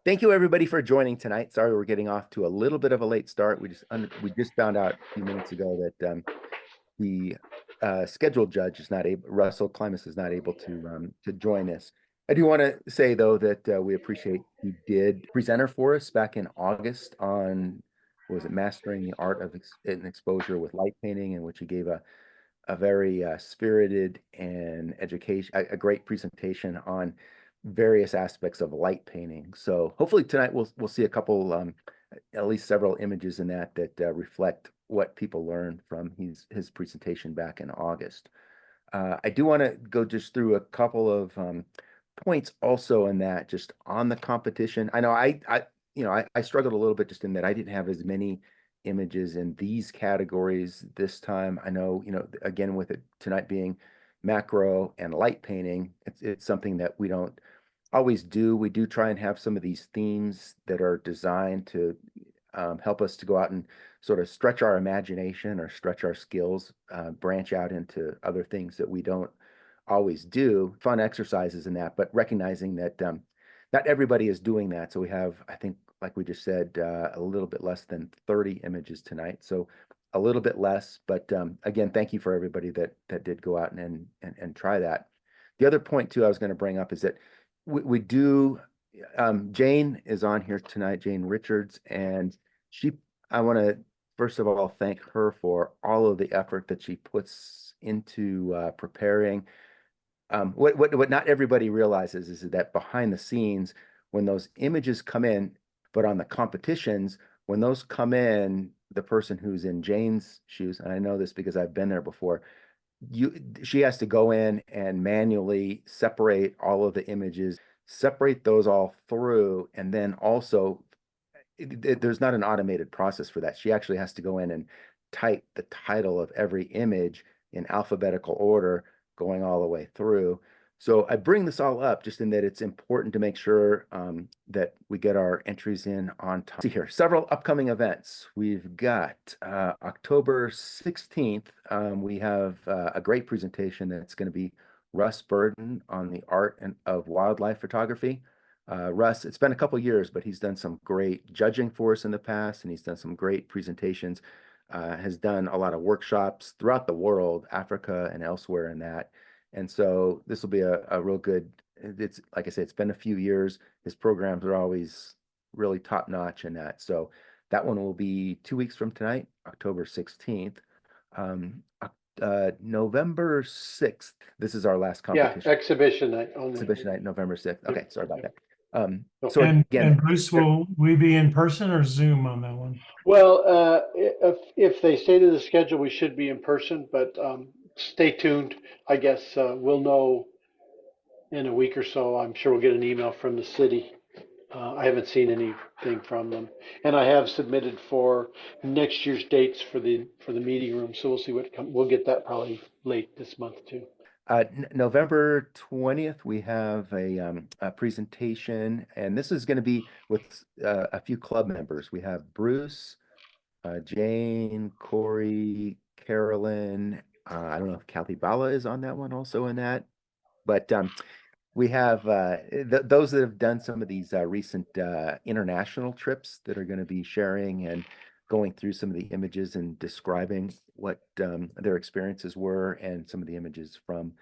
Thank you everybody for joining tonight. Sorry we're getting off to a little bit of a late start. We just found out a few minutes ago that the scheduled judge is not able, Russell Klimas is not able to join us. I do want to say though that we appreciate he did presenter for us back in August on, what was it, Mastering the Art of an Exposure with Light Painting, in which he gave a very spirited and a great presentation on various aspects of light painting. So hopefully tonight we'll see a couple, at least several images in that reflect what people learned from his presentation back in August. I do want to go just through a couple of points also in that, just on the competition. I know I struggled a little bit just in that I didn't have as many images in these categories this time. I know, again, with it tonight being macro and light painting, it's something that we don't always do. We do try and have some of these themes that are designed to help us to go out and sort of stretch our imagination or stretch our skills, branch out into other things that we don't always do, fun exercises in that, but recognizing that not everybody is doing that. So we have, I think, like we just said, a little bit less than 30 images tonight. So a little bit less, but again, thank you for everybody that did go out and try that. The other point too I was going to bring up is that we do, Jane is on here tonight, Jane Richards, and I want to first of all thank her for all of the effort that she puts into preparing. What not everybody realizes is that behind the scenes, when those images come in, but on the competitions, when those come in, the person who's in Jane's shoes, and I know this because I've been there before, she has to go in and manually separate all of the images, separate those all through, and then also there's not an automated process for that. She actually has to go in and type the title of every image in alphabetical order going all the way through. So I bring this all up just in that it's important to make sure that we get our entries in on time. See here, several upcoming events. We've got October 16th. We have a great presentation that's going to be Russ Burden on the art of wildlife photography. Russ, it's been a couple years, but he's done some great judging for us in the past, and he's done some great presentations. Has done a lot of workshops throughout the world, Africa and elsewhere in that. And so this will be a real good, it's like I said, it's been a few years. His programs are always really top notch in that. So that one will be 2 weeks from tonight, October 16th. November 6th, this is our last competition. Yeah, exhibition night only. Exhibition night, November 6th. Okay, sorry about that. So again, Bruce, will we be in person or Zoom on that one? Well, if they stay to the schedule, we should be in person, but stay tuned. I guess we'll know in a week or so. I'm sure we'll get an email from the city. I haven't seen anything from them, and I have submitted for next year's dates for the meeting room. So we'll see we'll get that probably late this month too. November 20th, we have a presentation, and this is going to be with a few club members. We have Bruce, Jane, Corey, Carolyn. I don't know if Kathy Bala is on that one also in that, but we have those that have done some of these recent international trips that are going to be sharing and going through some of the images and describing what their experiences were and some of the images from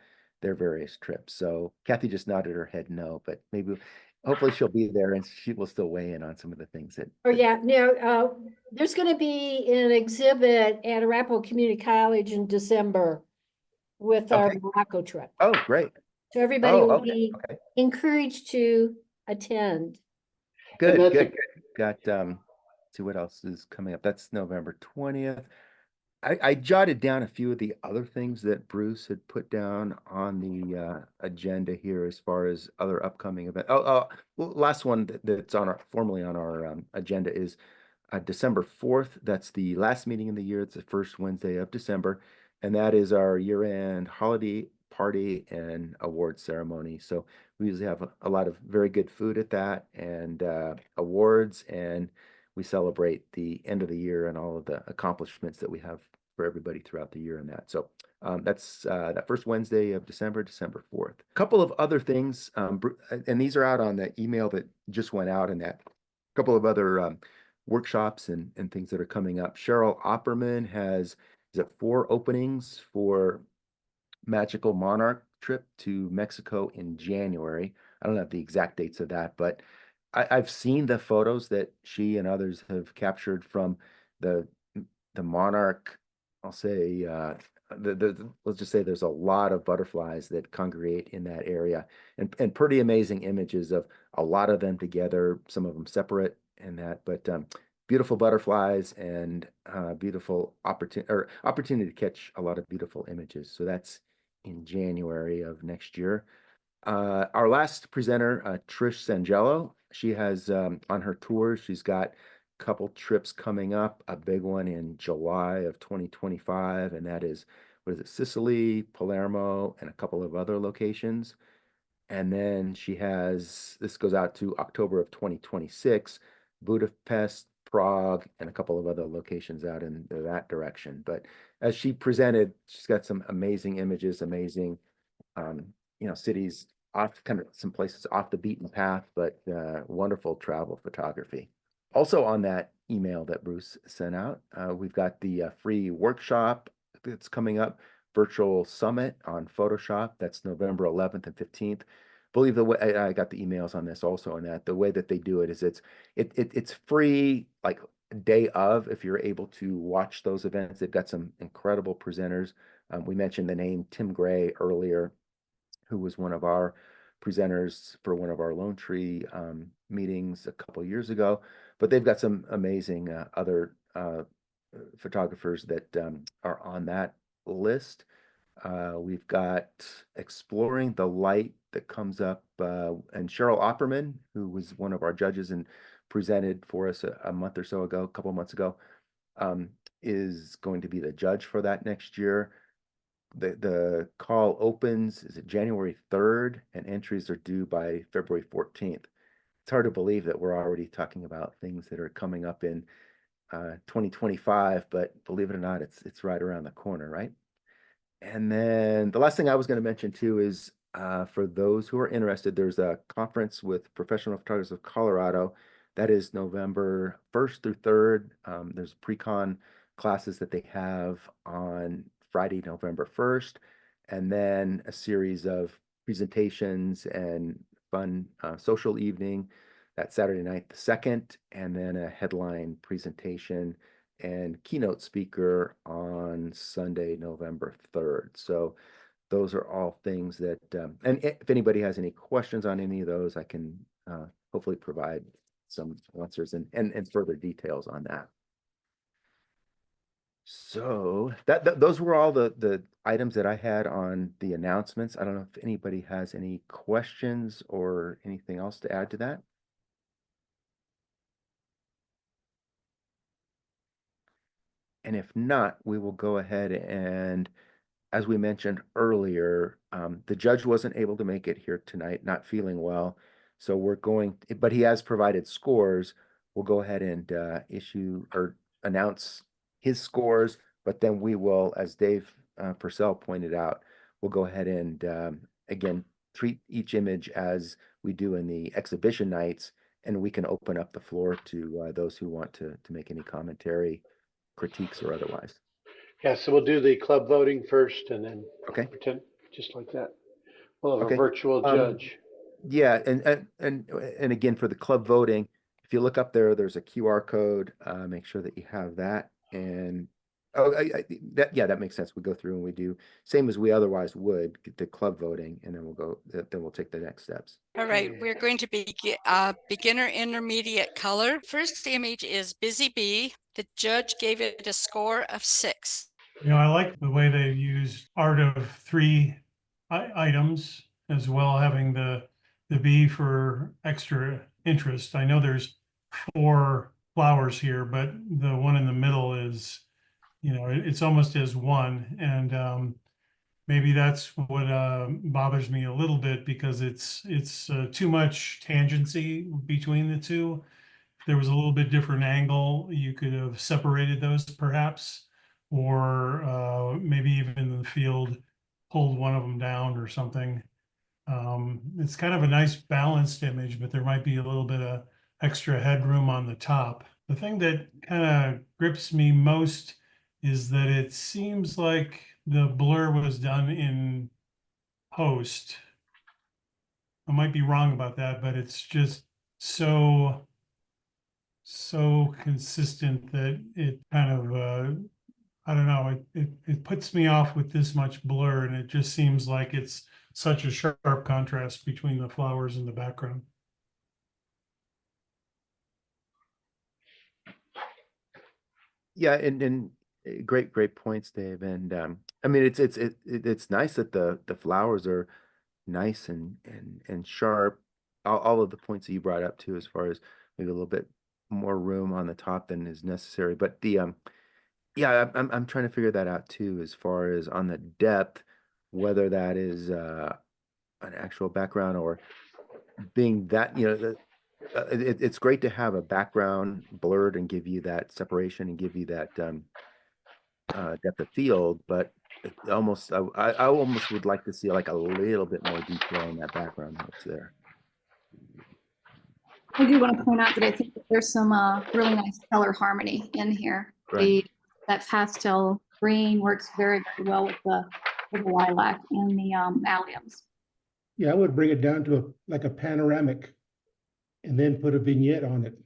their various trips. So Kathy just nodded her head no, but maybe hopefully she'll be there and she will still weigh in on some of the things that. Oh yeah, no, there's going to be an exhibit at Arapahoe Community College in December with our Morocco trip. Oh, great. So everybody will be encouraged to attend. Good. Got see what else is coming up. That's November 20th. I jotted down a few of the other things that Bruce had put down on the agenda here as far as other upcoming events. Well, last one that's formally on our agenda is December 4th. That's the last meeting in the year. It's the first Wednesday of December, and that is our year-end holiday party and award ceremony. So we usually have a lot of very good food at that and awards, and we celebrate the end of the year and all of the accomplishments that we have for everybody throughout the year and that. So That's that first Wednesday of December, December 4th. A couple of other things, and these are out on the email that just went out, and that couple of other workshops and things that are coming up. Cheryl Opperman has, is it 4 openings for Magical Monarch trip to Mexico in January. I don't have the exact dates of that, but I've seen the photos that she and others have captured from the the Monarch. I'll say let's just say there's a lot of butterflies that congregate in that area, and pretty amazing images of a lot of them together, some of them separate and that, but beautiful butterflies and beautiful opportunity to catch a lot of beautiful images. So that's in January of next year. Our last presenter, Trish Sangello, she has on her tour, she's got a couple trips coming up, a big one in July of 2025, and that is, what is it, Sicily, Palermo, and a couple of other locations. And then she has, this goes out to October of 2026, Budapest, Prague, and a couple of other locations out in that direction. But as she presented, she's got some amazing images, amazing, cities off, kind of some places off the beaten path, but wonderful travel photography. Also on that email that Bruce sent out, we've got the free workshop that's coming up, virtual summit on Photoshop. That's November 11th and 15th. Believe the way I got the emails on this also on that. The way that they do it is it's free, like day of, if you're able to watch those events. They've got some incredible presenters. We mentioned the name Tim Gray earlier, who was one of our presenters for one of our Lone Tree meetings a couple years ago. But they've got some amazing other photographers that are on that list. We've got Exploring the Light that comes up, and Cheryl Opperman, who was one of our judges and presented for us a month or so ago, a couple months ago, is going to be the judge for that next year. The call opens, is it January 3rd, and entries are due by February 14th. It's hard to believe that we're already talking about things that are coming up in 2025, but believe it or not, it's right around the corner, right? And then the last thing I was going to mention too is for those who are interested, there's a conference with Professional Photographers of Colorado. That is November 1st through 3rd. There's pre-con classes that they have on Friday, November 1st, and then a series of presentations and fun social evening that Saturday night, the 2nd, and then a headline presentation and keynote speaker on Sunday, November 3rd. So those are all things that, and if anybody has any questions on any of those, I can hopefully provide some answers and further details on that. So those were all the items that I had on the announcements. I don't know if anybody has any questions or anything else to add to that. And if not, we will go ahead and, as we mentioned earlier, the judge wasn't able to make it here tonight, not feeling well. So we're going, but he has provided scores. We'll go ahead and issue or announce his scores, but then we will, as Dave Purcell pointed out, we'll go ahead and again, treat each image as we do in the exhibition nights, and we can open up the floor to those who want to make any commentary, critiques, or otherwise. Yeah, so we'll do the club voting first and then Okay. pretend just like that. We'll have a Okay. virtual judge. Yeah, and again, for the club voting, if you look up there, there's a QR code. Make sure that you have that. And oh, that makes sense. We go through and we do same as we otherwise would, get the club voting, and then we'll take the next steps. All right, we're going to be beginner intermediate color. First image is Busy Bee. The judge gave it a score of 6. I like the way they used art of 3 items as well, having the bee for extra interest. I know there's 4 flowers here, but the one in the middle is, it's almost as one. And maybe that's what bothers me a little bit, because it's too much tangency between the two. If there was a little bit different angle, you could have separated those perhaps. or maybe even in the field, pulled one of them down or something. It's kind of a nice balanced image, but there might be a little bit of extra headroom on the top. The thing that kind of grips me most is that it seems like the blur was done in post. I might be wrong about that, but it's just so consistent that it kind of I don't know, it puts me off with this much blur, and it just seems like it's such a sharp contrast between the flowers and the background. Yeah, and great points, Dave. And I mean, it's nice that the flowers are nice and sharp. All of the points that you brought up too, as far as maybe a little bit more room on the top than is necessary. But the yeah, I'm trying to figure that out too, as far as on the depth, whether that is an actual background or being that, it's great to have a background blurred and give you that separation and give you that depth of field, but I almost would like to see like a little bit more detail in that background that's there. I do want to point out that I think that there's some really nice color harmony in here. Right. That pastel green works very, very well with the lilac and the alliums. Yeah, I would bring it down to like a panoramic and then put a vignette on it.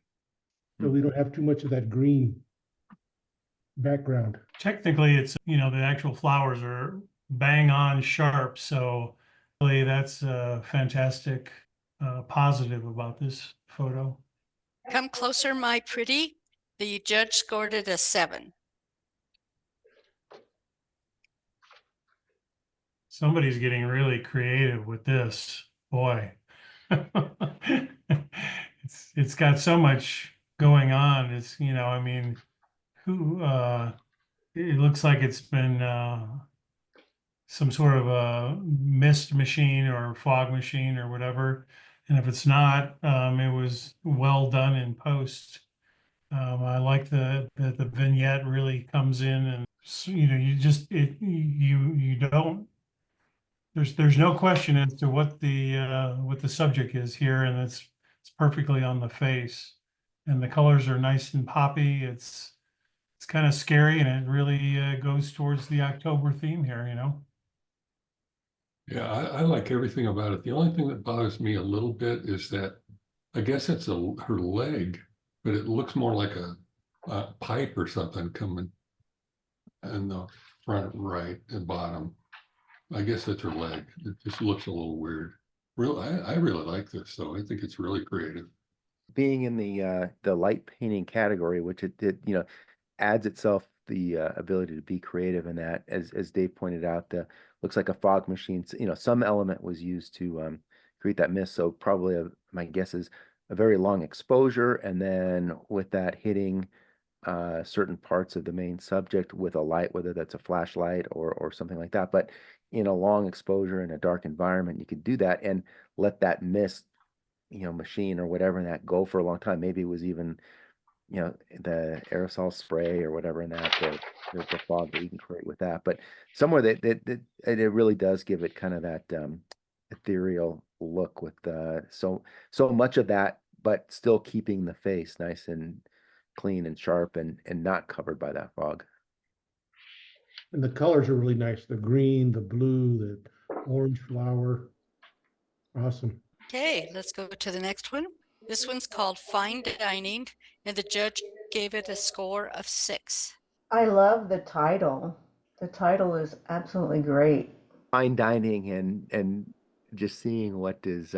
So we don't have too much of that green background. Technically, it's, the actual flowers are bang on sharp. So really that's a fantastic positive about this photo. Come closer, my pretty. The judge scored it a 7. Somebody's getting really creative with this, boy. It's got so much going on. It's, I mean, who it looks like it's been some sort of a mist machine or fog machine or whatever. And if it's not, it was well done in post. I like that the vignette really comes in, and you don't, there's no question as to what the subject is here, and it's perfectly on the face, and the colors are nice and poppy. It's kind of scary, and it really goes towards the October theme here. Yeah, I like everything about it. The only thing that bothers me a little bit is that I guess it's her leg, but it looks more like a pipe or something coming in the front right and bottom. I guess that's her leg. It just looks a little weird. I really like this, though. I think it's really creative. Being in the light painting category, which it adds itself the ability to be creative in that, as Dave pointed out, the looks like a fog machine. Some element was used to create that mist. So probably my guess is a very long exposure, and then with that hitting certain parts of the main subject with a light, whether that's a flashlight or something like that. But in a long exposure in a dark environment, you could do that and let that mist, machine or whatever in that go for a long time. Maybe it was even the aerosol spray or whatever in that the fog that you can create with that. But somewhere that it really does give it kind of that ethereal look with so much of that, but still keeping the face nice and clean and sharp and not covered by that fog. And the colors are really nice. The green, the blue, the orange flower. Awesome. Okay, let's go to the next one. This one's called Fine Dining, and the judge gave it a score of 6. I love the title. The title is absolutely great. Fine dining and just seeing what is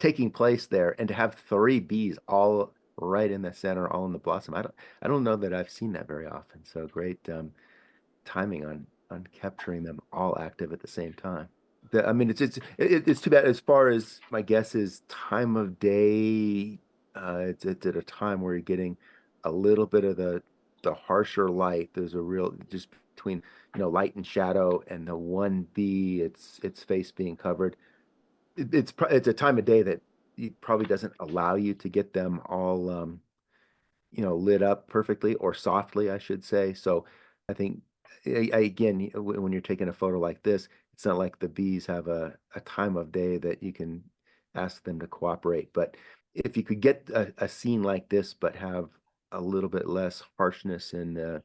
taking place there, and to have 3 bees all right in the center, all in the blossom. I don't know that I've seen that very often. So great timing on capturing them all active at the same time. I mean, it's too bad. As far as my guess is time of day, it's at a time where you're getting a little bit of the harsher light. There's a real just between light and shadow, and the one bee, its face being covered. It's a time of day that it probably doesn't allow you to get them all lit up perfectly, or softly, I should say. So I think again, when you're taking a photo like this, it's not like the bees have a time of day that you can ask them to cooperate. But if you could get a scene like this, but have a little bit less harshness in the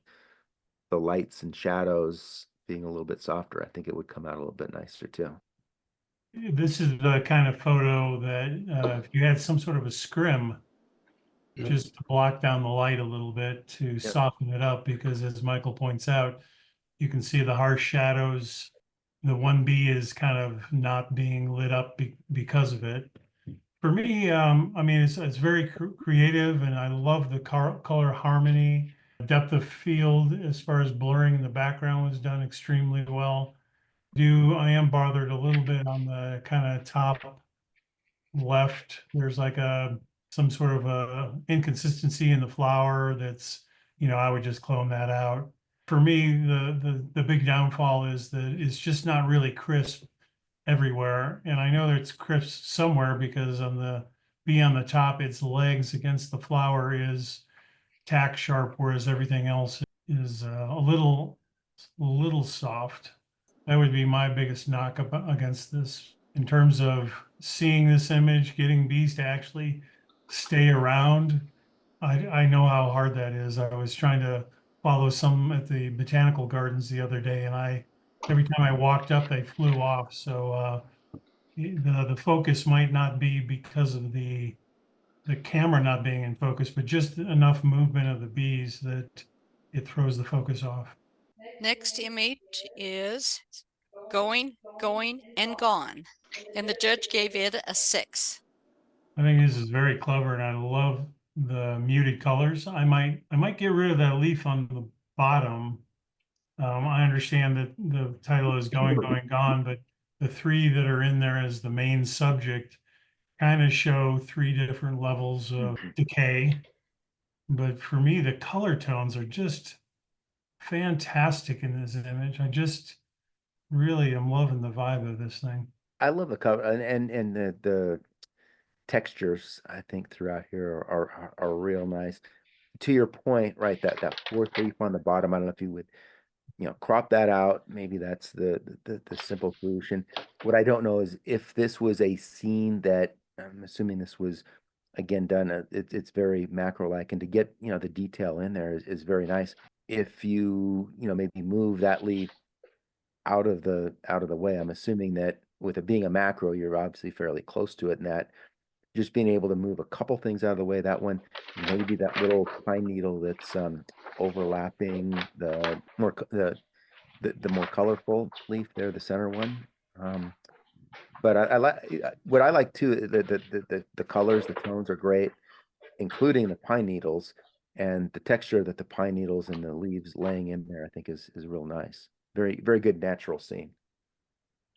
lights and shadows being a little bit softer, I think it would come out a little bit nicer too. This is the kind of photo that if you had some sort of a scrim, Yeah. just to block down the light a little bit to Yep. soften it up, because as Michael points out, you can see the harsh shadows. The 1B is kind of not being lit up because of it. For me, I mean, it's very creative, and I love the color harmony. Depth of field as far as blurring in the background was done extremely well. I am bothered a little bit on the kind of top left. There's like some sort of a inconsistency in the flower that's, I would just clone that out. For me, the big downfall is that it's just not really crisp everywhere. And I know that it's crisp somewhere because on the B on the top, its legs against the flower is tack sharp, whereas everything else is a little soft. That would be my biggest knock against this in terms of seeing this image, getting bees to actually stay around. I know how hard that is. I was trying to follow some at the botanical gardens the other day, and every time I walked up, they flew off. So the focus might not be because of the camera not being in focus, but just enough movement of the bees that it throws the focus off. Next image is going, going, and gone. And the judge gave it a 6. I think this is very clever, and I love the muted colors. I might get rid of that leaf on the bottom. I understand that the title is going, going, gone, but the three that are in there as the main subject kind of show three different levels of decay. But for me, the color tones are just fantastic in this image. I just really am loving the vibe of this thing. I love the cover and the textures I think throughout here are real nice. To your point, right, that fourth leaf on the bottom, I don't know if you would, crop that out. Maybe that's the simple solution. What I don't know is if this was a scene that I'm assuming this was again done, it's very macro-like, and to get, the detail in there is very nice. If you, maybe move that leaf out of the way, I'm assuming that with it being a macro, you're obviously fairly close to it, and that just being able to move a couple things out of the way, that one, maybe that little pine needle that's overlapping the more colorful leaf there, the center one. But I like what I like too, the colors, the tones are great, including the pine needles, and the texture that the pine needles and the leaves laying in there, I think is real nice. Very, very good natural scene.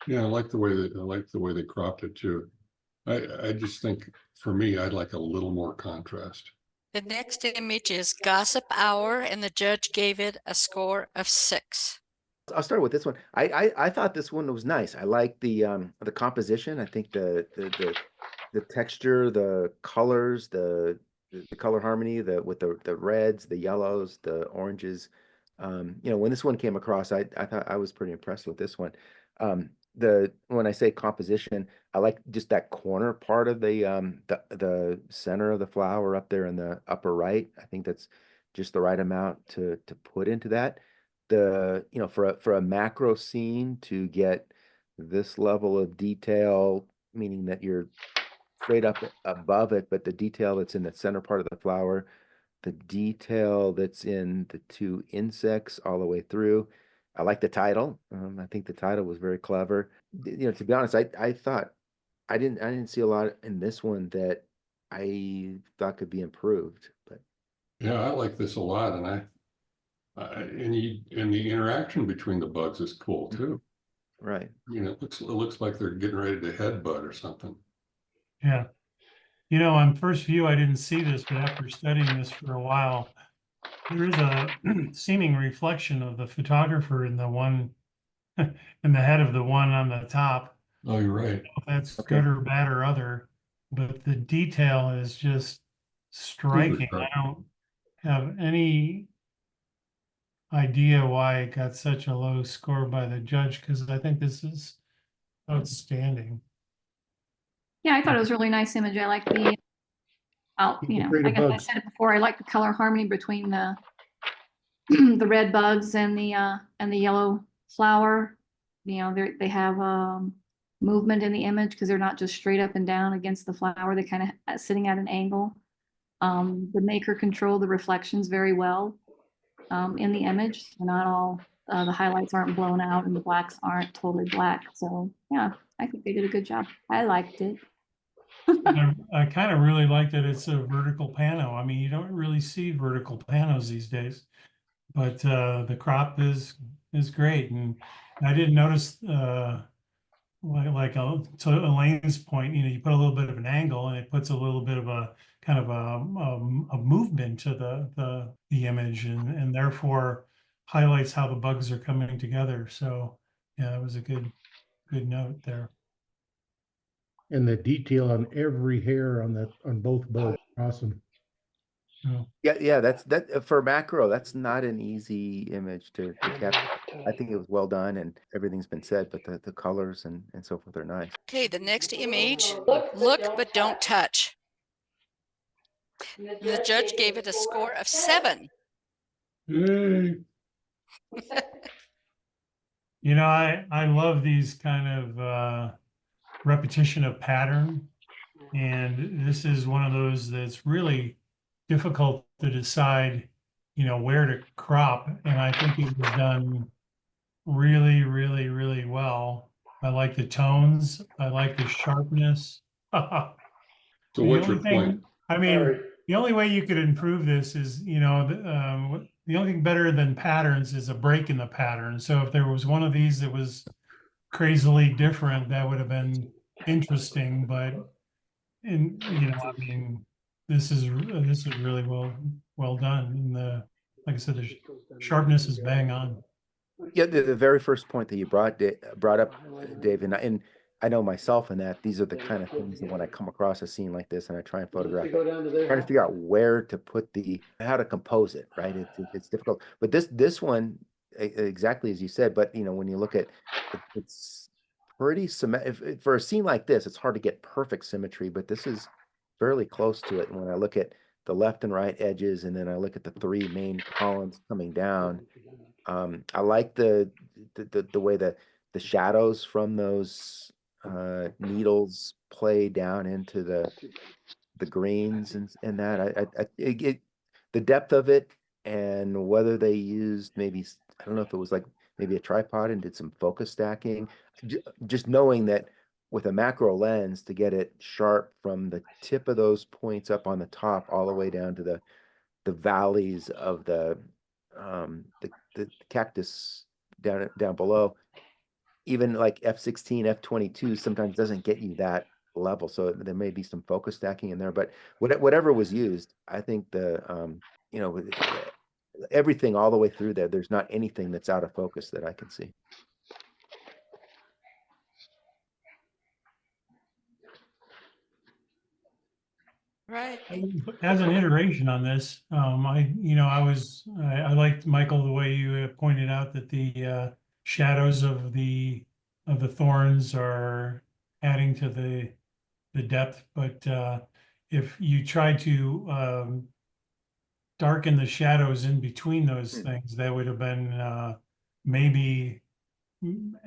Yeah, I like the way they cropped it too. I just think for me, I'd like a little more contrast. The next image is Gossip Hour, and the judge gave it a score of 6. I'll start with this one. I thought this one was nice. I like the composition. I think the texture, the colors, the color harmony, with the reds, the yellows, the oranges. When this one came across, I thought I was pretty impressed with this one. When I say composition, I like just that corner part of the center of the flower up there in the upper right. I think that's just the right amount to put into that. For a macro scene to get this level of detail, meaning that you're straight up above it, but the detail that's in the center part of the flower, the detail that's in the two insects all the way through. I like the title. I think the title was very clever. To be honest, I thought I didn't see a lot in this one that I thought could be improved, but Yeah, I like this a lot, and and the interaction between the bugs is cool too. right. It looks like they're getting ready to headbutt or something. Yeah. On first view, I didn't see this, but after studying this for a while, there is a seeming reflection of the photographer in the one in the head of the one on the top. Oh, you're right. If that's Okay. good or bad or other, but the detail is just striking. Super I don't have any idea why it got such a low score by the judge, because I think this is outstanding. Yeah, I thought it was a really nice image. I like the, Afraid I of guess I bugs. said it before, I like the color harmony between the the red bugs and the yellow flower. They have movement in the image because they're not just straight up and down against the flower. They kind of sitting at an angle. The maker controlled the reflections very well in the image. They're not all the highlights aren't blown out and the blacks aren't totally black. So yeah, I think they did a good job. I liked it. I kind of really like that it's a vertical pano. I mean, you don't really see vertical panos these days, but the crop is great. And I didn't notice to Elaine's point, you put a little bit of an angle and it puts a little bit of a kind of a movement to the image and therefore highlights how the bugs are coming together. So yeah, it was a good note there. And the detail on every hair on both bugs, awesome. Yeah, that's that for macro. That's not an easy image to capture. I think it was well done, and everything's been said, but the colors and so forth are nice. Okay, the next image, look but don't touch. The judge gave it a score of 7. Yay. I love these kind of repetition of pattern. And this is one of those that's really difficult to decide, where to crop. And I think it was done really, really, really well. I like the tones. I like the sharpness. So The what's only your point? thing, I mean, the only way you could improve this is, the only thing better than patterns is a break in the pattern. So if there was one of these that was crazily different, that would have been interesting. But I mean, this is really well done. And like I said, the sharpness is bang on. Yeah, the very first point that you brought up, Dave, and I know myself in that these are the kind of things that when I come across a scene like this and I try and photograph it, trying to figure out where to put how to compose it, right? It's difficult. But this one, exactly as you said, but when you look at it, it's pretty symmetric. For a scene like this, it's hard to get perfect symmetry, but this is fairly close to it. And when I look at the left and right edges, and then I look at the three main columns coming down. I like the way the shadows from those needles play down into the greens and that the depth of it and whether they used maybe I don't know if it was like maybe a tripod and did some focus stacking. Just knowing that with a macro lens to get it sharp from the tip of those points up on the top all the way down to the valleys of the cactus down below. Even like F16, F22 sometimes doesn't get you that level. So there may be some focus stacking in there, but whatever was used, I think you know, everything all the way through there, there's not anything that's out of focus that I can see. Right. As an iteration on this, I liked Michael the way you pointed out that the shadows of the thorns are adding to the depth. But if you try to darken the shadows in between those things, that would have been maybe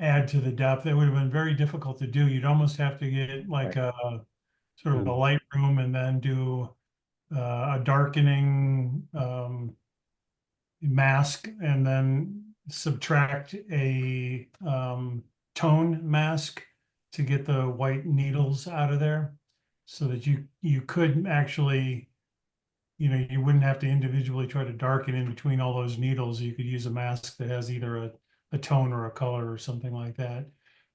add to the depth. It would have been very difficult to do. You'd almost have to get like Right. a sort of a light room and then do a darkening mask and then subtract a tone mask to get the white needles out of there so that you could actually, you wouldn't have to individually try to darken in between all those needles. You could use a mask that has either a tone or a color or something like that.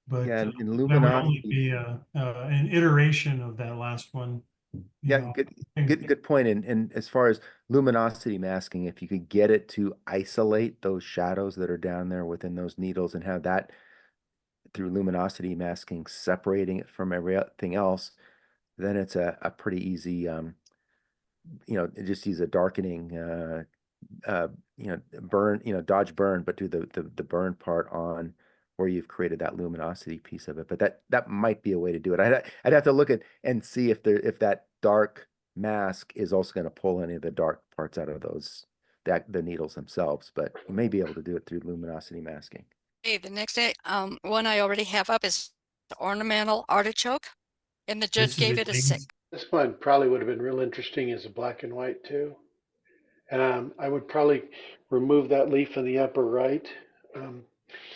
But Yeah, and that would only luminosity. be an iteration of that last one. Yeah, know. good point. And as far as luminosity masking, if you could get it to isolate those shadows that are down there within those needles and have that through luminosity masking, separating it from everything else, then it's a pretty easy, just use a darkening uh, burn, dodge burn, but do the burn part on where you've created that luminosity piece of it. But that might be a way to do it. I'd have to look at and see if that dark mask is also going to pull any of the dark parts out of the needles themselves. But you may be able to do it through luminosity masking. Okay, the next one I already have up is the ornamental artichoke, and the judge This is gave a it a James. 6. This one probably would have been real interesting as a black and white too. I would probably remove that leaf in the upper right.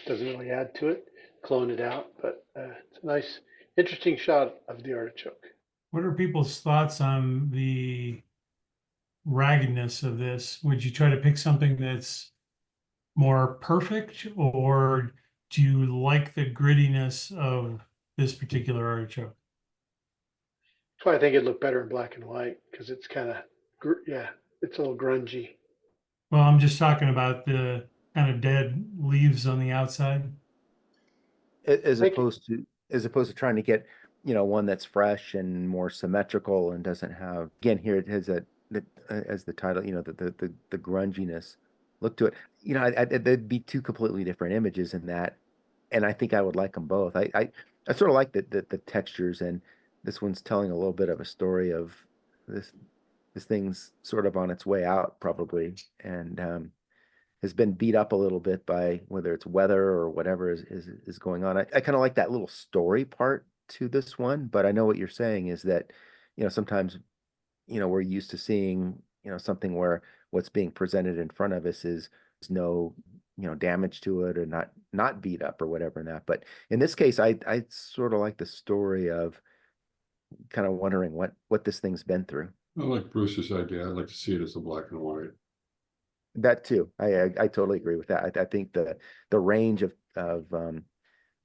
Doesn't really add to it. Clone it out, but it's a nice, interesting shot of the artichoke. What are people's thoughts on the raggedness of this? Would you try to pick something that's more perfect, or do you like the grittiness of this particular artichoke? That's why I think it'd look better in black and white because it's kind of, yeah, it's a little grungy. Well, I'm just talking about the kind of dead leaves on the outside. As Make it, opposed to trying to get, one that's fresh and more symmetrical and doesn't have, again, here it has as the title, the grunginess look to it. There'd be two completely different images in that, and I think I would like them both. I sort of like the textures, and this one's telling a little bit of a story of this this thing's sort of on its way out probably, and has been beat up a little bit by whether it's weather or whatever is going on. I kind of like that little story part to this one, but I know what you're saying is that, sometimes, we're used to seeing, something where what's being presented in front of us is no, damage to it or not beat up or whatever and that. But in this case, I sort of like the story of kind of wondering what this thing's been through. I like Bruce's idea. I'd like to see it as a black and white. That too. I totally agree with that. I think the range of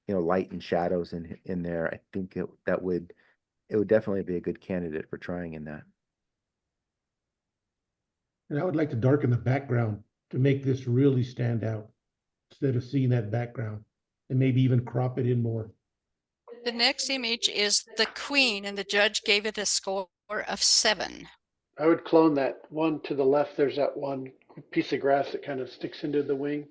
light and shadows in there, I think it would definitely be a good candidate for trying in that. And I would like to darken the background to make this really stand out instead of seeing that background, and maybe even crop it in more. The next image is the queen, and the judge gave it a score of 7. I would clone that one to the left. There's that one piece of grass that kind of sticks into the wing.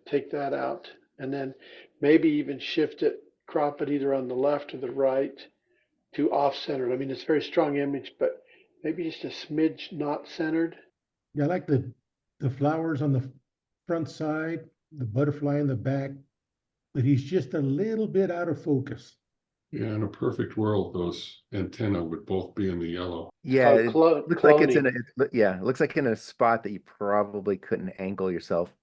Take that out, and then maybe even shift it, crop it either on the left or the right to off-centered. I mean, it's a very strong image, but maybe just a smidge not centered. Yeah, I like the flowers on the front side, the butterfly in the back, but he's just a little bit out of focus. Yeah, in a perfect world, those antenna would both be in the yellow. Yeah, Called it looks like it's cloning. it looks like in a spot that you probably couldn't angle yourself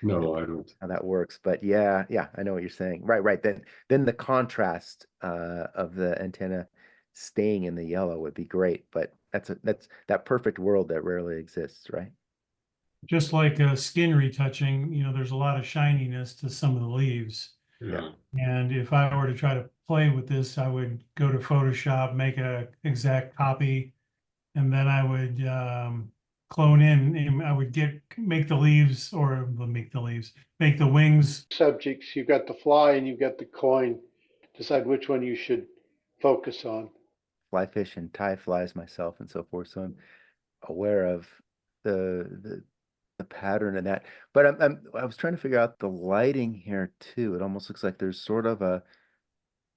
No, I don't. how that works. But yeah, I know what you're saying. Right. Then the contrast of the antenna staying in the yellow would be great. But that's that perfect world that rarely exists, right? Just like skin retouching, there's a lot of shininess to some of the leaves. Yeah. And if I were to try to play with this, I would go to Photoshop, make a exact copy, and then I would clone in. And I would make the leaves, or make the wings. Subjects, you've got the fly and you've got the coin. Decide which one you should focus on. Fly fish and tie flies myself and so forth. So I'm aware of the pattern and that. But I was trying to figure out the lighting here too. It almost looks like there's sort of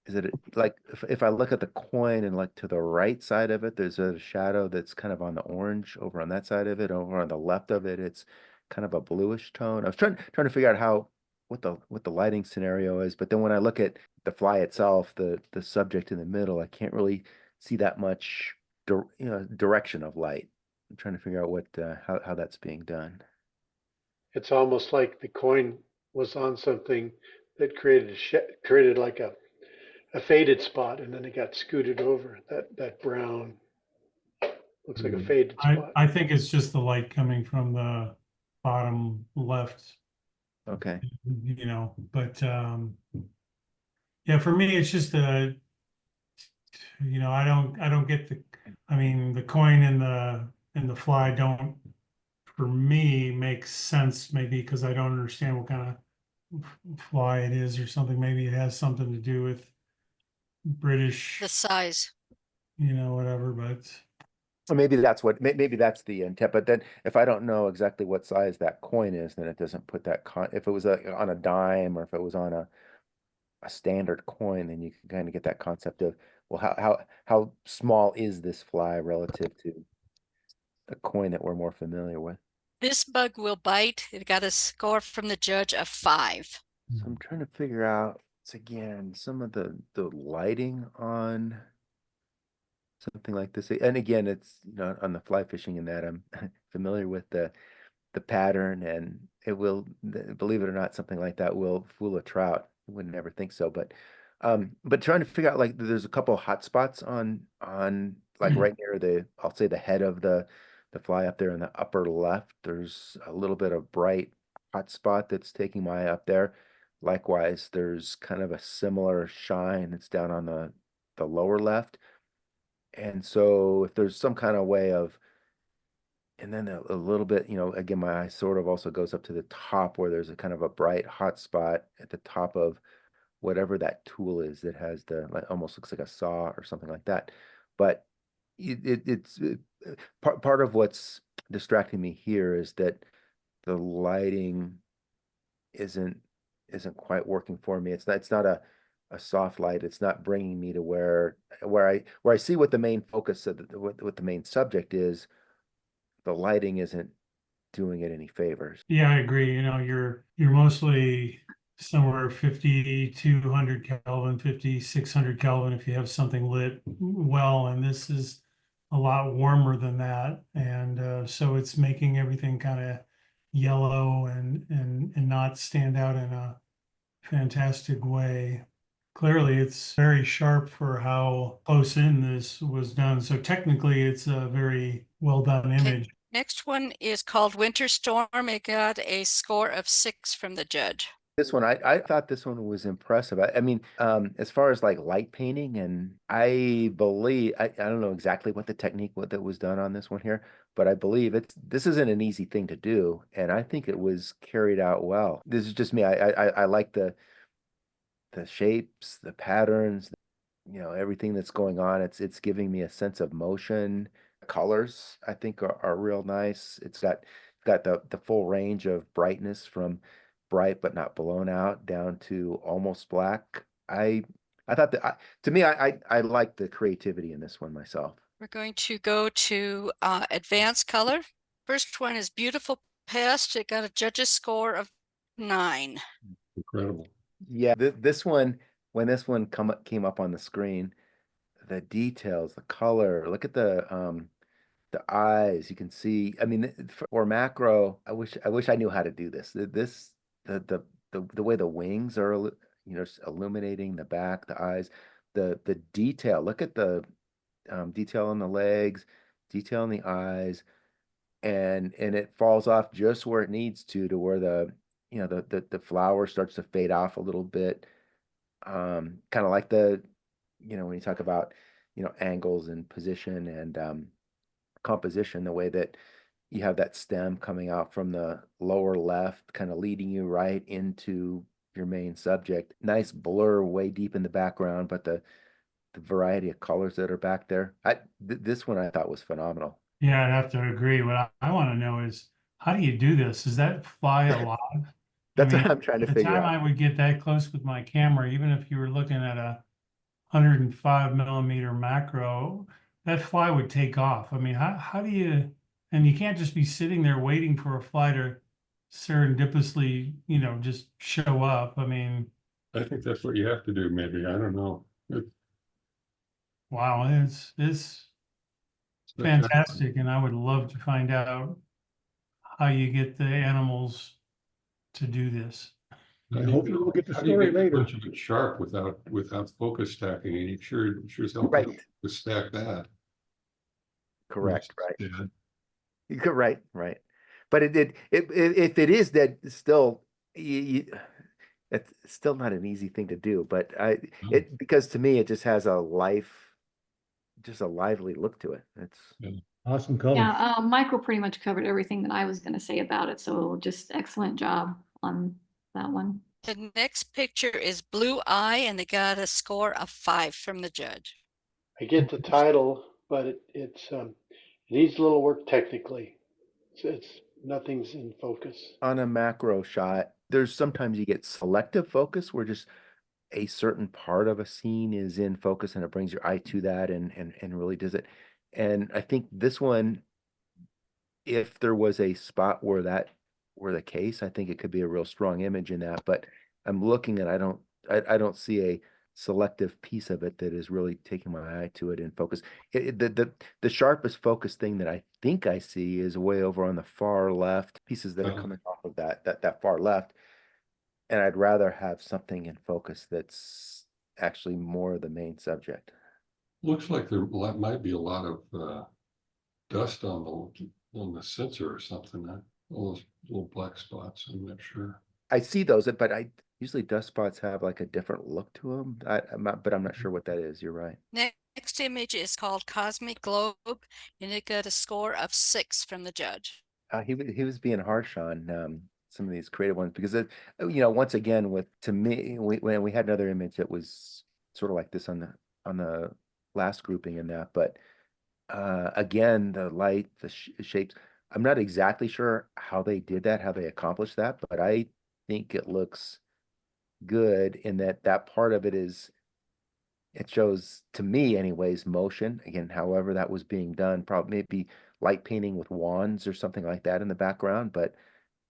is it like if I look at the coin and like to the right side of it, there's a shadow that's kind of on the orange over on that side of it. Over on the left of it, it's kind of a bluish tone. I was trying to figure out what the lighting scenario is, but then when I look at the fly itself, the subject in the middle, I can't really see that much direction of light. I'm trying to figure out how that's being done. It's almost like the coin was on something that created like a faded spot, and then it got scooted over. That brown looks like a faded spot. I think it's just the light coming from the bottom left, Okay. but yeah, for me, it's just I don't get the coin and the fly don't, for me, make sense, maybe because I don't understand what kind of fly it is or something. Maybe it has something to do with British, The size. whatever, but Well, maybe that's what, maybe that's the intent, but then if I don't know exactly what size that coin is, then it doesn't put that if it was on a dime or if it was on a standard coin, then you can kind of get that concept of, well, how small is this fly relative to a coin that we're more familiar with? This bug will bite. It got a score from the judge of 5. So I'm trying to figure out, again, some of the lighting on something like this. And again, it's, on the fly fishing and that I'm familiar with the pattern, and it will, believe it or not, something like that will fool a trout. You would never think so, but trying to figure out, like, there's a couple of hot spots on like right near I'll say the head of the fly up there in the upper left. There's a little bit of bright hot spot that's taking my eye up there. Likewise, there's kind of a similar shine that's down on the lower left. And so if there's some kind of way of, and then a little bit, again, my eye sort of also goes up to the top where there's a kind of a bright hot spot at the top of whatever that tool is that has like, almost looks like a saw or something like that. But it's part of what's distracting me here is that the lighting isn't quite working for me. It's not a soft light. It's not bringing me to where I see what the main focus of what the main subject is. The lighting isn't doing it any favors. Yeah, I agree. You're mostly somewhere 5,200 Kelvin, 5,600 Kelvin if you have something lit well, and this is a lot warmer than that. And so it's making everything kind of yellow and not stand out in a fantastic way. Clearly, it's very sharp for how close in this was done. So technically, it's a very well done image. Next one is called Winter Storm. It got a score of 6 from the judge. This one, I thought this one was impressive. I mean, as far as like light painting, and I believe, I don't know exactly what the technique that was done on this one here, but I believe this isn't an easy thing to do, and I think it was carried out well. This is just me. I like the shapes, the patterns, everything that's going on. It's giving me a sense of motion. Colors, I think, are real nice. It's got the full range of brightness from bright but not blown out down to almost black. I thought that to me, I like the creativity in this one myself. We're going to go to advanced color. First one is Beautiful Pest. It got a judge's score of 9. Incredible. Yeah, this one, when this one came up on the screen, the details, the color, look at the eyes. You can see, I mean, for macro, I wish I knew how to do this. The way the wings are, illuminating the back, the eyes, the detail. Look at the detail on the legs, detail in the eyes, and it falls off just where it needs to where the flower starts to fade off a little bit. Kind of like when you talk about, angles and position and composition, the way that you have that stem coming out from the lower left, kind of leading you right into your main subject. Nice blur way deep in the background, but the variety of colors that are back there. This one I thought was phenomenal. Yeah, I'd have to agree. What I want to know is, how do you do this? Is that fly alive? That's what I'm trying to At the figure time out. I would get that close with my camera, even if you were looking at a 105 millimeter macro, that fly would take off. I mean, how do you, and you can't just be sitting there waiting for a fly to serendipitously, just show up. I mean, I think that's what you have to do, maybe. I don't know. wow, it's fantastic. And I would love to find out how you get the animals to do this. Hopefully we'll get the How do you story get a later. bunch of it sharp without focus stacking? And you sure as hell Right. can't to stack that. Correct, right. Yeah. You're right. But if it is that, still, it's still not an easy thing to do. But because to me it just has just a lively look to it. It's Awesome colors. Yeah, Michael pretty much covered everything that I was going to say about it. So just excellent job on that one. The next picture is Blue Eye, and they got a score of 5 from the judge. I get the title, but it's It needs a little work technically. It's nothing's in focus. On a macro shot, there's sometimes you get selective focus where just a certain part of a scene is in focus and it brings your eye to that and really does it. And I think this one, if there was a spot where that were the case, I think it could be a real strong image in that. But I'm looking and I don't see a selective piece of it that is really taking my eye to it in focus. The sharpest focus thing that I think I see is way over on the far left, pieces that are Uh, coming off of that far left. And I'd rather have something in focus that's actually more the main subject. Looks like there might be a lot of dust on the sensor or something. All those little black spots. I'm not sure. I see those, but I usually dust spots have like a different look to them. But I'm not sure what that is. You're right. Next image is called Cosmic Globe, and it got a score of 6 from the judge. He was being harsh on some of these creative ones because once again with to me when we had another image that was sort of like this on the last grouping in that, but again the light, the shapes. I'm not exactly sure how they did that, how they accomplished that, but I think it looks good in that part of it is it shows to me anyways motion again however that was being done, probably maybe light painting with wands or something like that in the background, but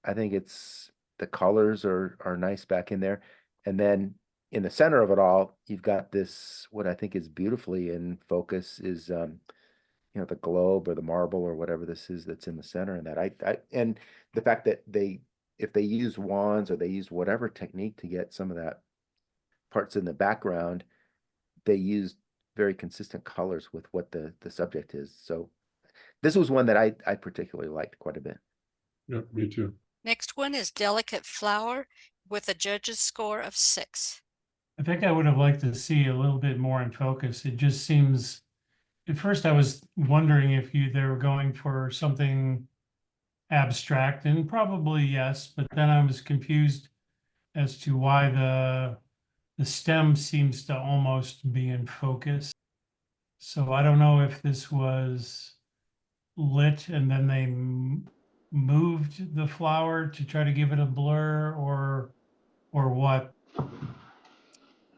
I think it's the colors are nice back in there. And then in the center of it all you've got this what I think is beautifully in focus is the globe or the marble or whatever this is that's in the center, and that I and the fact that they if they use wands or they use whatever technique to get some of that parts in the background, they used very consistent colors with what the subject is. So this was one that I particularly liked quite a bit. Yeah, me too. Next one is Delicate Flower with a judge's score of 6. I think I would have liked to see a little bit more in focus. It just seems, at first I was wondering if they were going for something abstract, and probably yes, but then I was confused as to why the stem seems to almost be in focus. So I don't know if this was lit and then they moved the flower to try to give it a blur or what.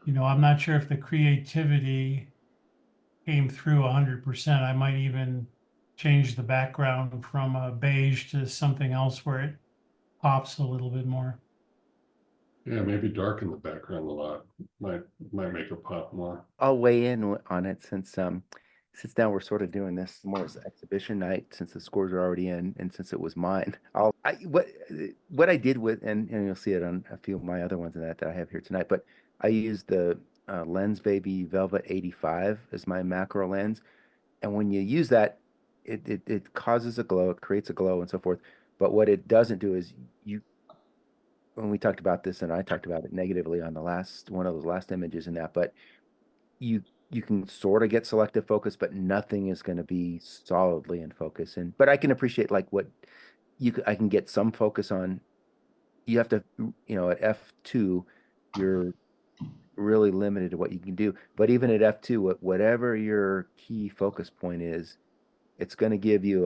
I'm not sure if the creativity came through 100%. I might even change the background from a beige to something else where it pops a little bit more. Yeah, maybe darken the background a lot. Might make it pop more. I'll weigh in on it since now we're sort of doing this more as an exhibition night since the scores are already in and since it was mine. What I did with and you'll see it on a few of my other ones that I have here tonight, but I used the Lens Baby Velvet 85 as my macro lens, and when you use that, it causes a glow, it creates a glow and so forth. But what it doesn't do is when we talked about this and I talked about it negatively on the last one of those last images in that, but you you can sort of get selective focus, but nothing is going to be solidly in focus. And but I can appreciate like what I can get some focus on. You have to, at F2, you're really limited to what you can do. But even at F2, whatever your key focus point is, it's going to give you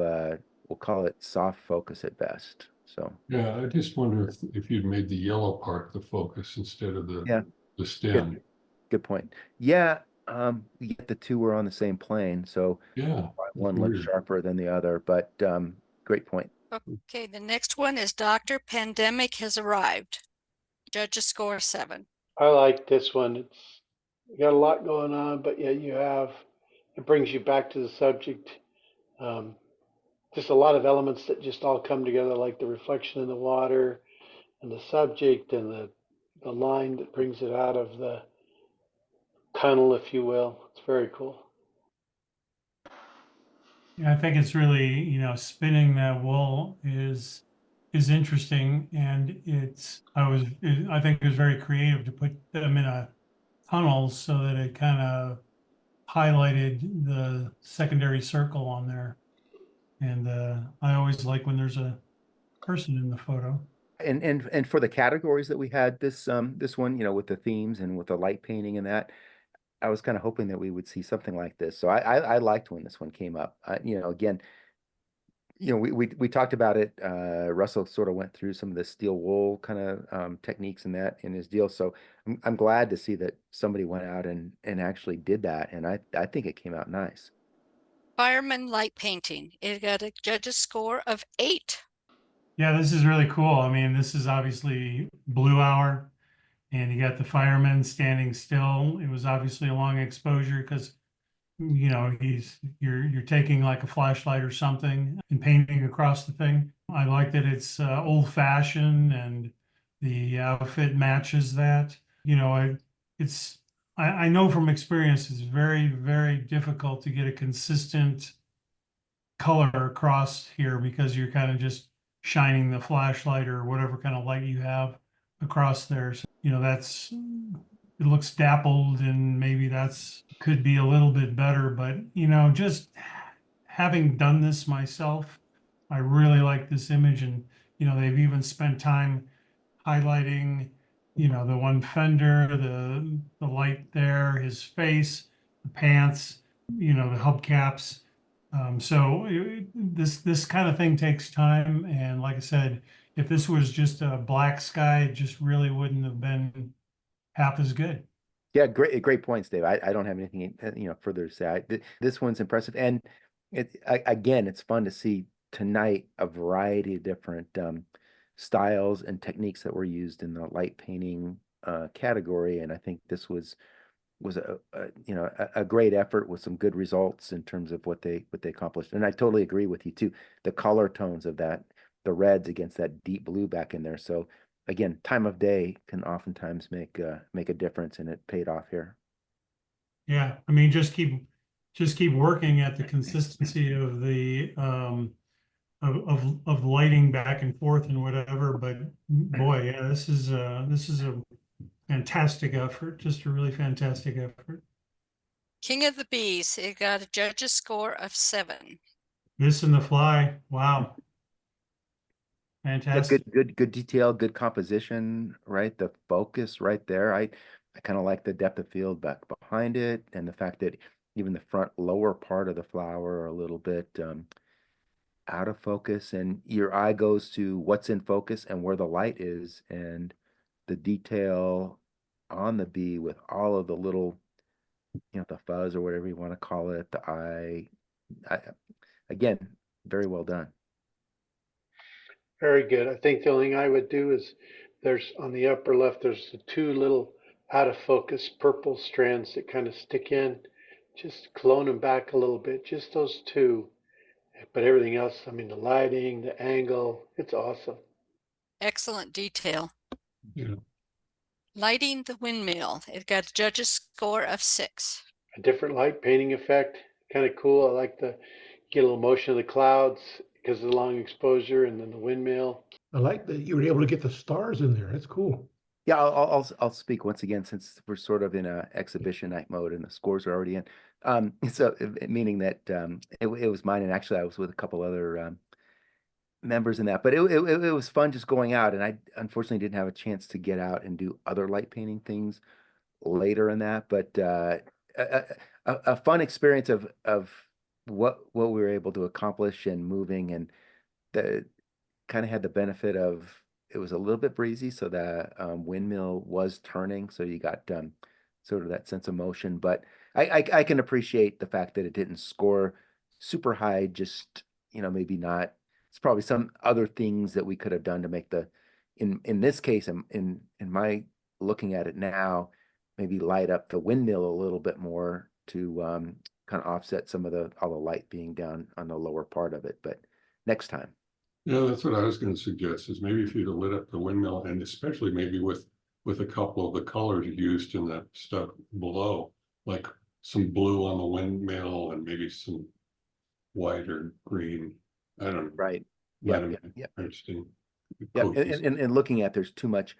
we'll call it soft focus at best. So Yeah, I just wonder if you'd made the yellow part the focus instead of yeah, the stem. good point. Yeah, yet the two were on the same plane, so Yeah, one looks weird. sharper than the other, but great point. Okay, the next one is Dr. Pandemic Has Arrived. Judge's score 7. I like this one. It's you got a lot going on, but yet it brings you back to the subject. Um, just a lot of elements that just all come together, like the reflection in the water and the subject and the line that brings it out of the tunnel, if you will. It's very cool. Yeah, I think it's really, spinning that wool is interesting, and I think it was very creative to put them in a tunnel so that it kind of highlighted the secondary circle on there. And I always like when there's a person in the photo. And for the categories that we had this one, with the themes and with the light painting and that, I was kind of hoping that we would see something like this. So I liked when this one came up. Again, we talked about it. Russell sort of went through some of the steel wool kind of techniques in that in his deal. So I'm glad to see that somebody went out and actually did that. And I think it came out nice. Fireman light painting. It got a judge's score of 8. Yeah, this is really cool. I mean, this is obviously blue hour, and you got the firemen standing still. It was obviously a long exposure because you're taking like a flashlight or something and painting across the thing. I like that it's old fashioned and the outfit matches that. It's I know from experience it's very, very difficult to get a consistent color across here because you're kind of just shining the flashlight or whatever kind of light you have across there. So, it looks dappled and maybe that's could be a little bit better, but just having done this myself, I really like this image. And they've even spent time highlighting the one fender, the light there, his face, the pants, the hubcaps. So this kind of thing takes time, and like I said, if this was just a black sky, it just really wouldn't have been half as good. Yeah, great points, Dave. I don't have anything further to say. This one's impressive, and again, it's fun to see tonight a variety of different styles and techniques that were used in the light painting category. And I think this was a great effort with some good results in terms of what they accomplished. And I totally agree with you too. The color tones of that, the reds against that deep blue back in there. So again, time of day can oftentimes make a difference, and it paid off here. Yeah, I mean, just keep working at the consistency of the of lighting back and forth and whatever. But boy, yeah, this is a fantastic effort, just a really fantastic effort. King of the Bees. It got a judge's score of 7. This and the fly, wow, Yeah, fantastic. good detail, good composition, right? The focus right there. I kind of like the depth of field back behind it, and the fact that even the front lower part of the flower are a little bit out of focus, and your eye goes to what's in focus and where the light is, and the detail on the bee with all of the little, the fuzz or whatever you want to call it, the eye. I, again, very well done. Very good. I think the only thing I would do is there's on the upper left, there's the two little out of focus purple strands that kind of stick in. Just clone them back a little bit, just those two. But everything else, I mean, the lighting, the angle, it's awesome. Excellent detail. Yeah. Lighting the windmill. It got a judge's score of 6. A different light painting effect, kind of cool. I like the get a little motion of the clouds because of the long exposure, and then the windmill. I like that you were able to get the stars in there. That's cool. Yeah, I'll speak once again since we're sort of in a exhibition night mode and the scores are already in. So meaning that it was mine, and actually I was with a couple other members in that, but it was fun just going out, and I unfortunately didn't have a chance to get out and do other light painting things later in that, but a, a fun experience of what we were able to accomplish and moving, and the kind of had the benefit of it was a little bit breezy, so the windmill was turning, so you got sort of that sense of motion. But I can appreciate the fact that it didn't score super high, just maybe not. It's probably some other things that we could have done to make the in this case, in my looking at it now, maybe light up the windmill a little bit more to kind of offset some of all the light being down on the lower part of it. But next time. Yeah, that's what I was going to suggest is maybe if you'd have lit up the windmill, and especially maybe with a couple of the colors used in that stuff below, like some blue on the windmill and maybe some white or green. I don't know. Right. Might Yeah, have yeah, been yeah. interesting. Yeah, Cohesive. and looking at there's too much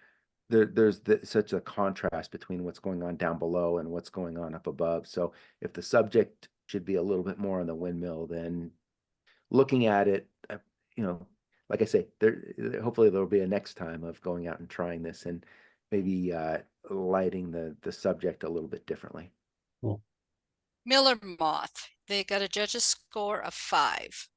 such a contrast between what's going on down below and what's going on up above. So if the subject should be a little bit more on the windmill, then looking at it, like I say, hopefully there'll be a next time of going out and trying this and maybe lighting the subject a little bit differently. Miller moth. They got a judge's score of 5.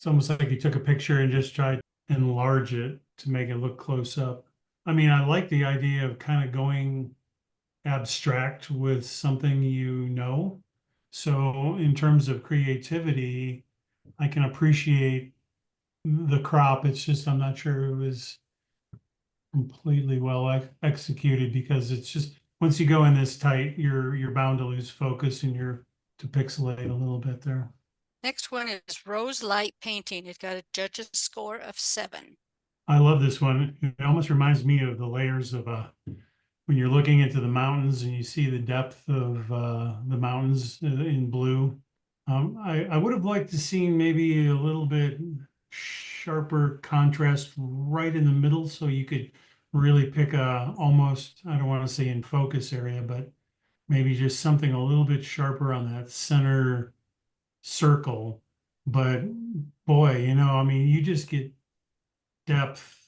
It's almost like you took a picture and just tried to enlarge it to make it look close up. I mean, I like the idea of kind of going abstract with something you know. So in terms of creativity, I can appreciate the crop. It's just I'm not sure it was completely well executed because it's just once you go in this tight, you're bound to lose focus and you're to pixelate a little bit there. Next one is Rose Light Painting. It got a judge's score of 7. I love this one. It almost reminds me of the layers of when you're looking into the mountains and you see the depth of the mountains in blue. I would have liked to see maybe a little bit sharper contrast right in the middle so you could really pick a almost, I don't want to say in focus area, but maybe just something a little bit sharper on that center circle. But boy, I mean, you just get depth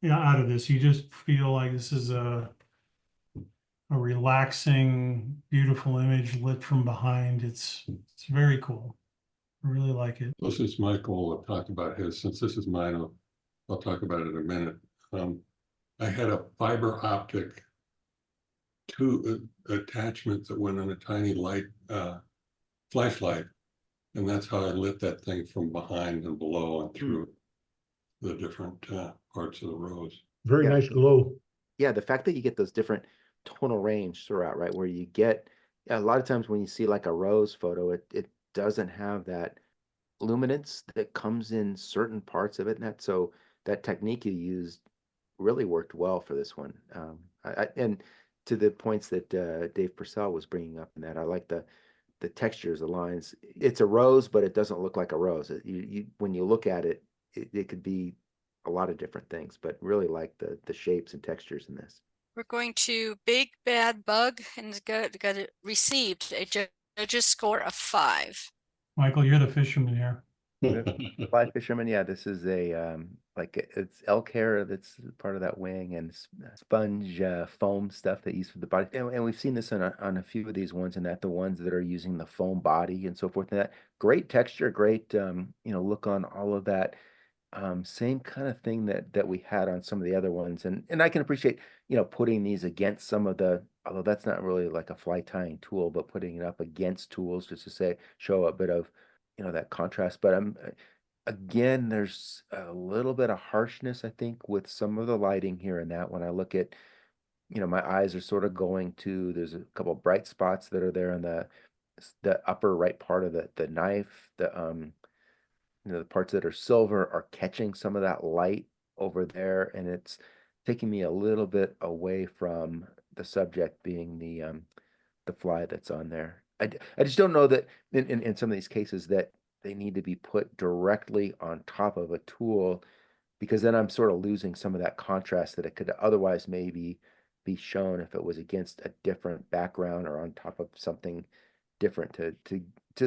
out of this. You just feel like this is a relaxing, beautiful image lit from behind. It's very cool. I really like it. This is Michael will talk about his. Since this is mine, I'll talk about it in a minute. I had a fiber optic attachment that went on a tiny light flashlight, and that's how I lit that thing from behind and below and through the different parts of the rose. Very Yeah. nice glow. Yeah, the fact that you get those different tonal range throughout, right? Where you get a lot of times when you see like a rose photo, it doesn't have that luminance that comes in certain parts of it. And that technique you used really worked well for this one. And to the points that Dave Purcell was bringing up in that, I like the textures, the lines. It's a rose, but it doesn't look like a rose. When you look at it, it could be a lot of different things, but really like the shapes and textures in this. We're going to Big Bad Bug, and received a judge's score of 5. Michael, you're the fisherman here. Fly fisherman, yeah, this is a it's elk hair that's part of that wing and sponge foam stuff they use for the body. And we've seen this on a few of these ones, and that the ones that are using the foam body and so forth. And that great texture, great look on all of that. Same kind of thing that we had on some of the other ones, and I can appreciate putting these against some of the, although that's not really like a fly tying tool, but putting it up against tools just to show a bit of that contrast. But again, there's a little bit of harshness, I think, with some of the lighting here and that. When I look at, my eyes are sort of going to, there's a couple of bright spots that are there in the upper right part of the knife. The parts that are silver are catching some of that light over there, and it's taking me a little bit away from the subject being the fly that's on there. I just don't know that in some of these cases that they need to be put directly on top of a tool, because then I'm sort of losing some of that contrast that it could otherwise maybe be shown if it was against a different background or on top of something different to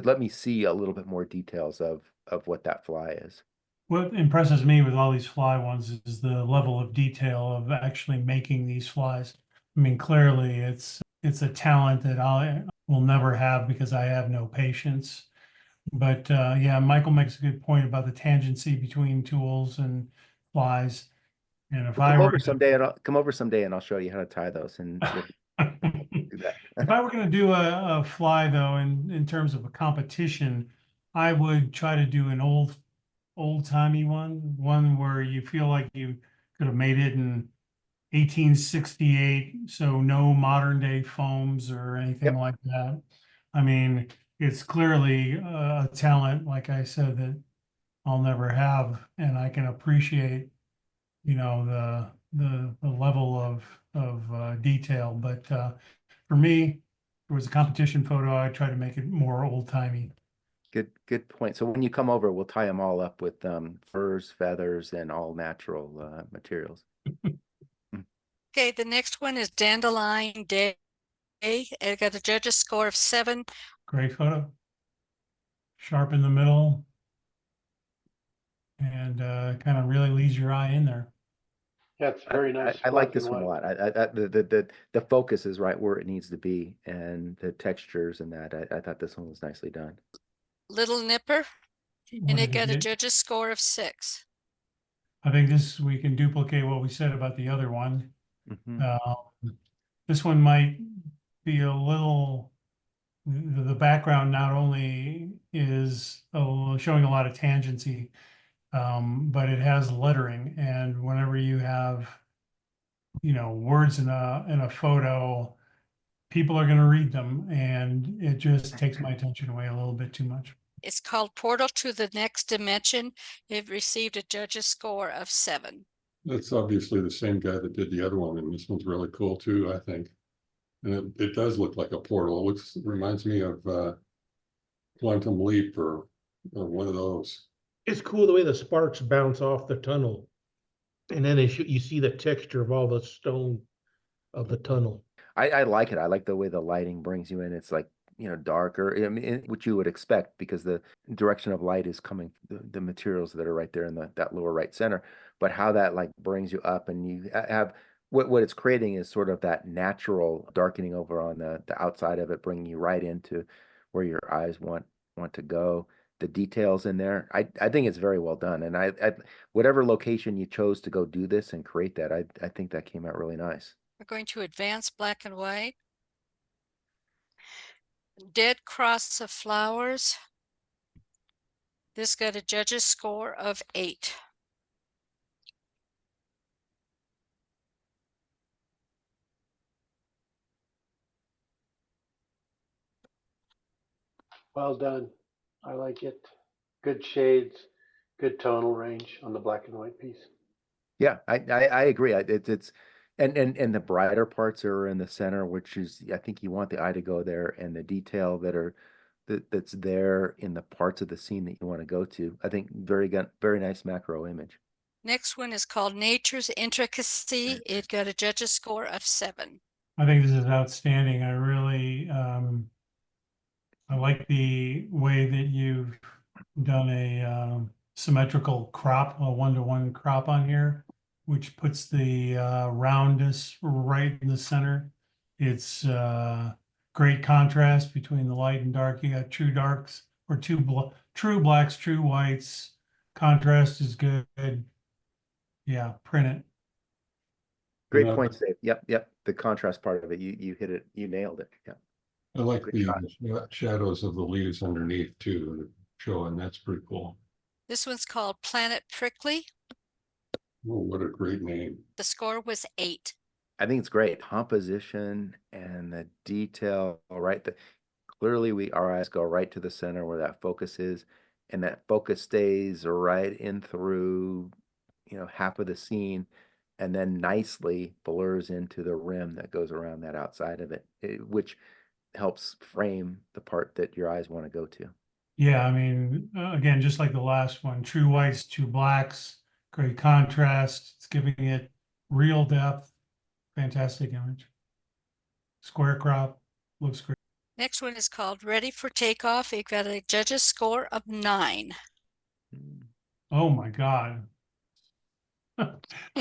let me see a little bit more details of what that fly is. What impresses me with all these fly ones is the level of detail of actually making these flies. I mean, clearly it's a talent that I will never have because I have no patience. But yeah, Michael makes a good point about the tangency between tools and flies. And if I Come were over someday and I'll show you how to tie those and do that. if I were going to do a fly though, in terms of a competition, I would try to do an old-timey one where you feel like you could have made it in 1868, so no modern day foams or anything Yep. like that. I mean, it's clearly a talent, like I said, that I'll never have, and I can appreciate, the level of detail. But for me, if it was a competition photo, I try to make it more old-timey. Good point. So when you come over, we'll tie them all up with furs, feathers, and all natural materials. Okay, the next one is Dandelion Day. It got a judge's score of 7. Great photo. Sharp in the middle. And kind of really leads your eye in there. Yeah, it's very nice. I like black this and one a white. lot. The focus is right where it needs to be, and the textures and that. I thought this one was nicely done. Little Nipper. what and it did got a get? judge's score of 6. I think this, we can duplicate what we said about the other one. Mhm. This one might be a little, the background not only is showing a lot of tangency, but it has lettering, and whenever you have, words in a photo, people are going to read them, and it just takes my attention away a little bit too much. It's called Portal to the Next Dimension. It received a judge's score of 7. That's obviously the same guy that did the other one, and this one's really cool too, I think. And it does look like a portal. It reminds me of Quantum Leap or one of those. It's cool the way the sparks bounce off the tunnel. And then you see the texture of all the stone of the tunnel. I like it. I like the way the lighting brings you in. It's like, darker. I mean, what you would expect because the direction of light is coming, the materials that are right there in that lower right center. But how that like brings you up and you have what it's creating is sort of that natural darkening over on the outside of it, bringing you right into where your eyes want to go. The details in there, I think it's very well done. And I whatever location you chose to go do this and create that, I think that came out really nice. We're going to advance black and white. Dead Cross of Flowers. This got a judge's score of 8. Well done. I like it. Good shades, good tonal range on the black and white piece. Yeah, I agree. It's and the brighter parts are in the center, which is I think you want the eye to go there, and the detail that's there in the parts of the scene that you want to go to. I think very nice macro image. Next one is called Nature's Intricacy. It got a judge's score of 7. I think this is outstanding. I really, I like the way that you've done a symmetrical crop, a one-to-one crop on here, which puts the roundness right in the center. It's great contrast between the light and dark. You got true darks or true blacks, true whites. Contrast is good. Yeah, print it. Great And points, Dave. Yep. The contrast part of it, you hit it, you nailed it. Yeah, I like good the shot. shadows of the leaves underneath too, showing that's pretty cool. This one's called Planet Prickly. Oh, what a great name. The score was 8. I think it's great. Composition and the detail, all right. Clearly our eyes go right to the center where that focus is, and that focus stays right in through, half of the scene, and then nicely blurs into the rim that goes around that outside of it, which helps frame the part that your eyes want to go to. Yeah, I mean, again, just like the last one, true whites, true blacks, great contrast. It's giving it real depth. Fantastic image. Square crop looks great. Next one is called Ready for Takeoff. It got a judge's score of 9. Oh my God.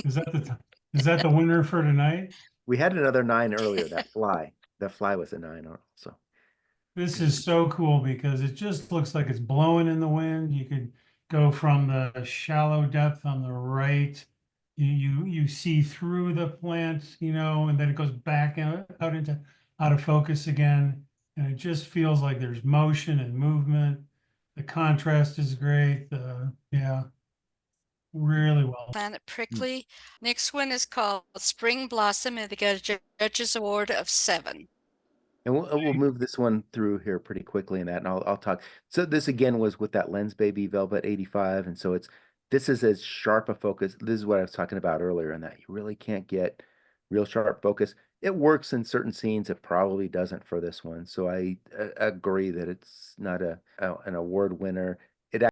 Is that the winner for tonight? We had another 9 earlier, that fly. That fly was a 9 also. This is so cool because it just looks like it's blowing in the wind. You could go from the shallow depth on the right. You see through the plant, and then it goes back out of focus again. And it just feels like there's motion and movement. The contrast is great. Yeah, really well. Planet Prickly. Next one is called Spring Blossom, and they got a judge's award of 7. And we'll move this one through here pretty quickly in that, and I'll talk. So this again was with that Lens Baby Velvet 85, and so this is as sharp a focus. This is what I was talking about earlier, in that you really can't get real sharp focus. It works in certain scenes. It probably doesn't for this one. So I agree that it's not an award winner.